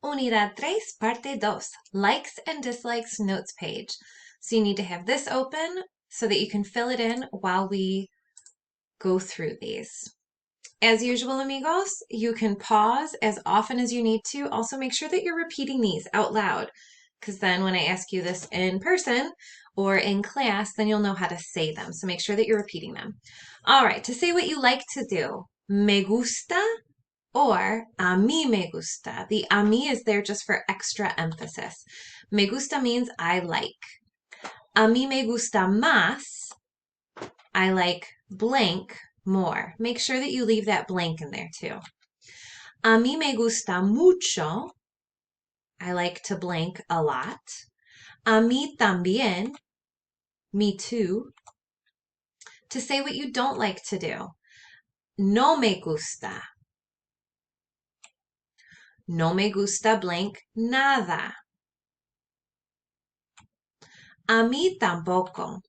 Unidad 3, parte 2, likes and dislikes notes page. So you need to have this open so that you can fill it in while we go through these. As usual, amigos, you can pause as often as you need to. Also, make sure that you're repeating these out loud, because then when I ask you this in person or in class, then you'll know how to say them. So make sure that you're repeating them. All right, to say what you like to do, me gusta or a mí me gusta. The a mí is there just for extra emphasis. Me gusta means I like. A mí me gusta más, I like blank more. Make sure that you leave that blank in there too. A mí me gusta mucho, I like to blank a lot. A mí también, me too. To say what you don't like to do, no me gusta. No me gusta blank nada. A mí tampoco.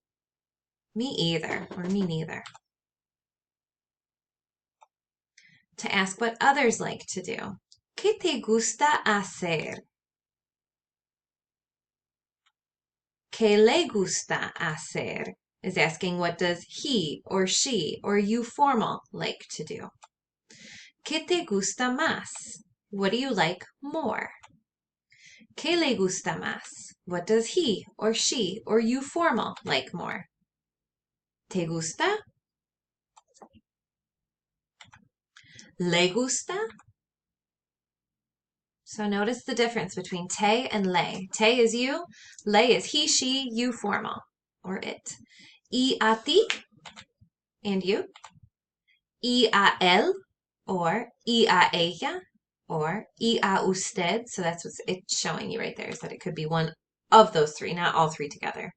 Me either, or me neither. To ask what others like to do. ¿Qué te gusta hacer? ¿Qué le gusta hacer? Is asking what does he or she or you formal like to do. ¿Qué te gusta más? What do you like more? ¿Qué le gusta más? What does he or she or you formal like more? ¿Te gusta? ¿Le gusta? So notice the difference between te and le. Te is you, le is he, she, you formal, or it. Y a ti, and you. Y a él, or y a ella, or y a usted. So that's what it's showing you right there, is that it could be one of those three, not all three together.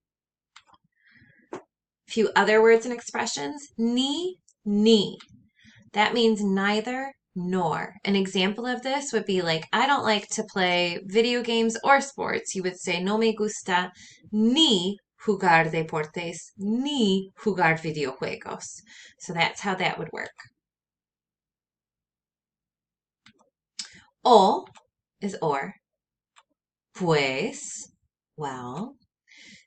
A few other words and expressions. Ni. That means neither nor. An example of this would be like, I don't like to play video games or sports. You would say, no me gusta ni jugar deportes, ni jugar videojuegos. So that's how that would work. O is or. Pues, well.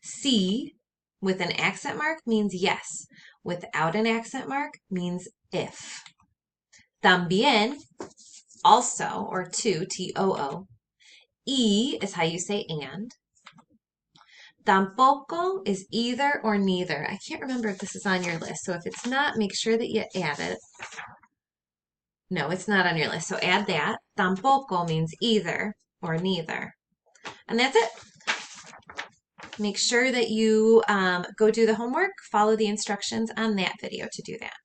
Si with an accent mark means yes. Without an accent mark means if. También, also, or to, T-O-O. Y is how you say and. Tampoco is either or neither. I can't remember if this is on your list, so if it's not, make sure that you add it. No, it's not on your list, so add that. Tampoco means either or neither. And that's it. Make sure that you go do the homework, follow the instructions on that video to do that.